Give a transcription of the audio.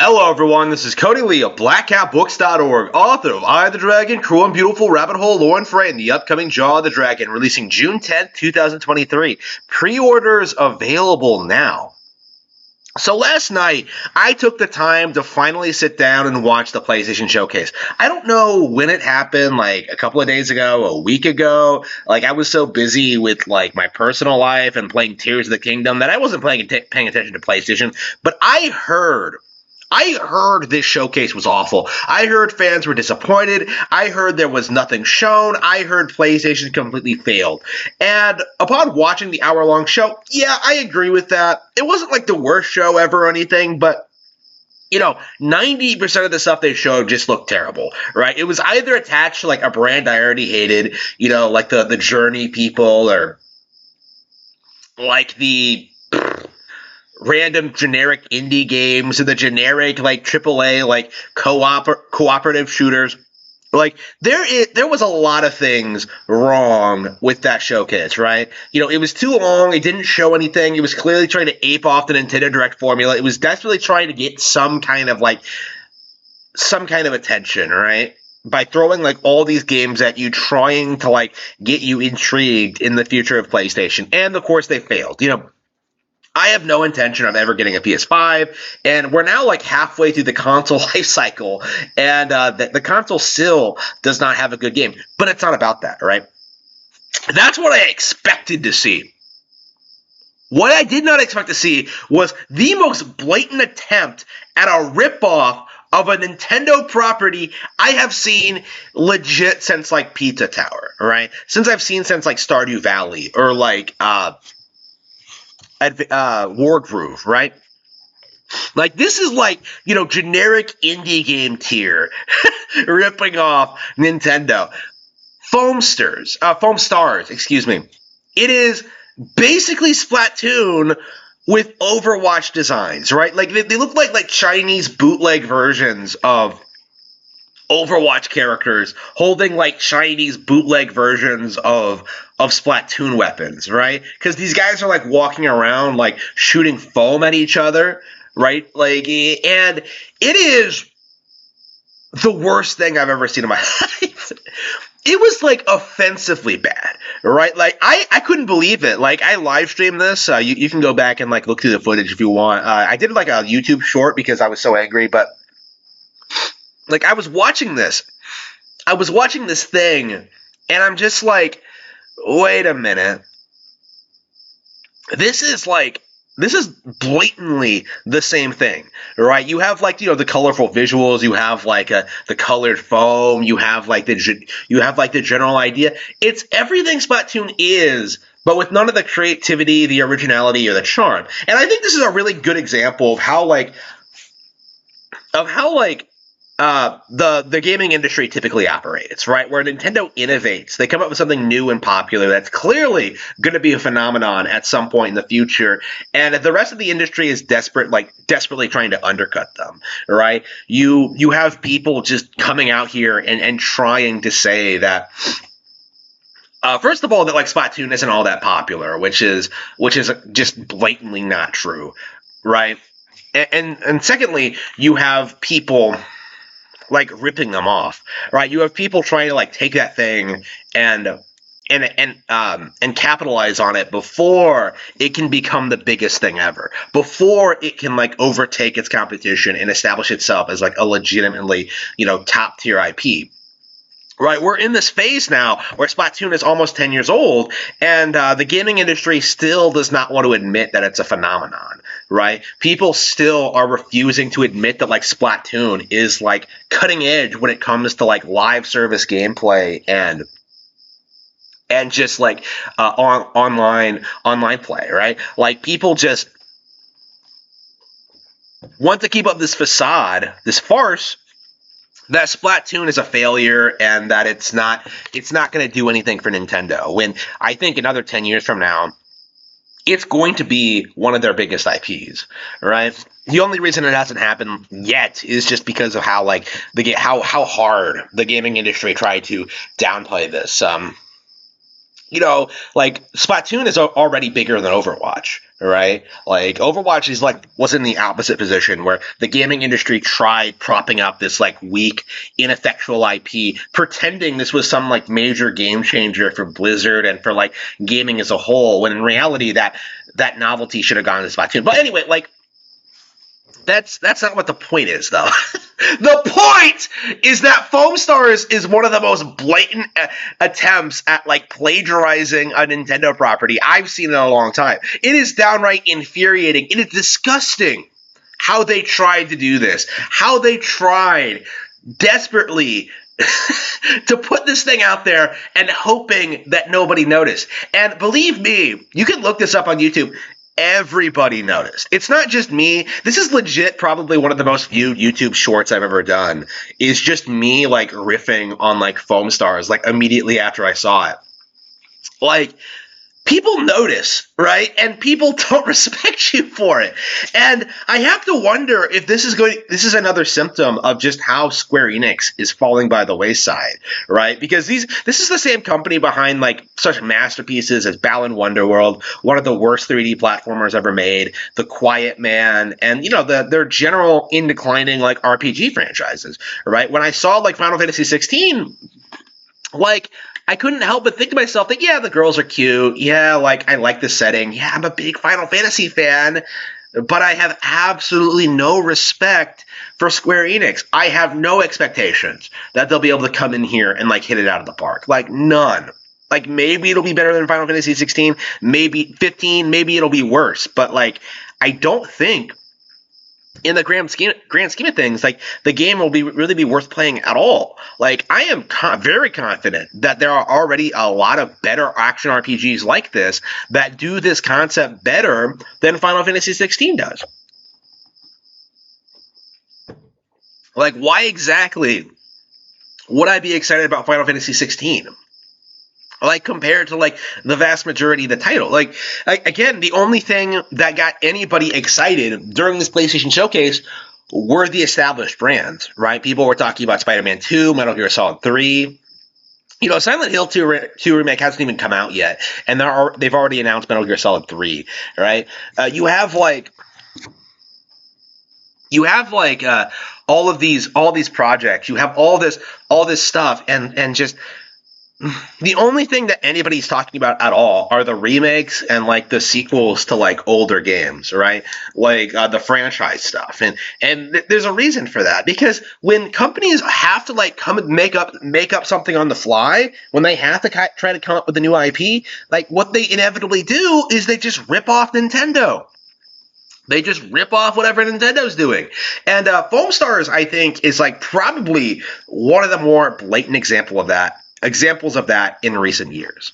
Hello everyone, this is Cody Lee of BlackCatBooks.org, author of Eye of the Dragon, Cruel and Beautiful, Rabbit Hole, Lore and Fray, and the upcoming Jaw of the Dragon, releasing June 10th, 2023. Pre-orders available now. So last night, I took the time to finally sit down and watch the PlayStation Showcase. I don't know when it happened, like a couple of days ago, a week ago. Like, I was so busy with, like, my personal life and playing Tears of the Kingdom that I wasn't paying attention to PlayStation. But I heard this showcase was awful. I heard fans were disappointed. I heard there was nothing shown. I heard PlayStation completely failed. And upon watching the hour-long show, yeah, I agree with that. It wasn't like the worst show ever or anything, but 90% of the stuff they showed just looked terrible, right? It was either attached to like a brand I already hated, like the Journey people, or like the random generic indie games, or the generic like AAA like cooperative shooters. Like there was a lot of things wrong with that showcase, right? It was too long. It didn't show anything. It was clearly trying to ape off the Nintendo Direct formula. It was desperately trying to get some kind of attention, right? By throwing like all these games at you, trying to like get you intrigued in the future of PlayStation. And of course they failed. I have no intention of ever getting a PS5, and we're now like halfway through the console life cycle, and the console still does not have a good game. But it's not about that, right? That's what I expected to see. What I did not expect to see was the most blatant attempt at a ripoff of a Nintendo property I have seen legit since like Pizza Tower, right? Since like Stardew Valley, or like War Groove, right? Like, this is like, generic indie game tier ripping off Nintendo. Foam Stars, excuse me. It is basically Splatoon with Overwatch designs, right? Like, they look like Chinese bootleg versions of Overwatch characters holding like Chinese bootleg versions of Splatoon weapons, right? Because these guys are like walking around like shooting foam at each other, right? Like, and it is the worst thing I've ever seen in my life. It was like offensively bad, right? Like I couldn't believe it. Like, I live streamed this. You can go back and like look through the footage if you want. I did like a YouTube short because I was so angry, but like, I was watching this thing, and I'm just like, wait a minute. This is blatantly the same thing, right? You have like, the colorful visuals, you have like the colored foam, you have like the general idea. It's everything Splatoon is, but with none of the creativity, the originality, or the charm. And I think this is a really good example of how the gaming industry typically operates, right? Where Nintendo innovates, they come up with something new and popular that's clearly going to be a phenomenon at some point in the future, and the rest of the industry is desperately trying to undercut them, right? You have people just coming out here and trying to say that, first of all, that like Splatoon isn't all that popular, which is just blatantly not true, right? And secondly, you have people like ripping them off, right? You have people trying to like take that thing and capitalize on it before it can become the biggest thing ever, before it can like overtake its competition and establish itself as like a legitimately, top tier IP. Right, we're in this phase now where Splatoon is almost 10 years old, and the gaming industry still does not want to admit that it's a phenomenon, right? People still are refusing to admit that, like, Splatoon is, like, cutting edge when it comes to, like, live service gameplay and just, like, online play, right? Like, people just want to keep up this facade, this farce, that Splatoon is a failure and that it's not going to do anything for Nintendo, when I think another 10 years from now, it's going to be one of their biggest IPs, right? The only reason it hasn't happened yet is just because of how like how hard the gaming industry tried to downplay this. like Splatoon is already bigger than Overwatch, right? Like Overwatch was in the opposite position where the gaming industry tried propping up this like weak, ineffectual IP, pretending this was some like major game changer for Blizzard and for like gaming as a whole, when in reality that novelty should have gone to Splatoon. But anyway, like that's not what the point is, though. The point is that Foam Stars is one of the most blatant attempts at like plagiarizing a Nintendo property I've seen in a long time. It is downright infuriating. It is disgusting how they tried to do this, how they tried desperately to put this thing out there and hoping that nobody noticed. And believe me, you can look this up on YouTube. Everybody noticed. It's not just me. This is legit probably one of the most viewed YouTube shorts I've ever done, is just me like riffing on like Foam Stars like immediately after I saw it. Like, people notice, right? And people don't respect you for it. And I have to wonder if this is another symptom of just how Square Enix is falling by the wayside, right? Because this is the same company behind like such masterpieces as Balan Wonderworld, one of the worst 3D platformers ever made, The Quiet Man, and their general in declining like RPG franchises, right? When I saw like Final Fantasy 16, like, I couldn't help but think to myself that, yeah, the girls are cute. Yeah, like, I like the setting. Yeah, I'm a big Final Fantasy fan. But I have absolutely no respect for Square Enix. I have no expectations that they'll be able to come in here and, like, hit it out of the park. Like, none. Like, maybe it'll be better than Final Fantasy 16. Maybe 15. Maybe it'll be worse. But, like, I don't think, in the grand scheme of things, like, the game will really be worth playing at all. Like, I am very confident that there are already a lot of better action RPGs like this that do this concept better than Final Fantasy 16 does. Like, why exactly would I be excited about Final Fantasy 16? Like, compared to, like, the vast majority of the title. Like, again, the only thing that got anybody excited during this PlayStation Showcase were the established brands, right? People were talking about Spider-Man 2, Metal Gear Solid 3. Silent Hill 2 Remake hasn't even come out yet, and they've already announced Metal Gear Solid 3, right? You have all these projects. You have all this stuff, and just the only thing that anybody's talking about at all are the remakes and like the sequels to like older games, right? Like the franchise stuff, and there's a reason for that, because when companies have to like come and make up something on the fly, when they have to try to come up with a new IP, like what they inevitably do is they just rip off Nintendo. They just rip off whatever Nintendo's doing. And Foam Stars, I think, is like probably one of the more blatant examples of that in recent years.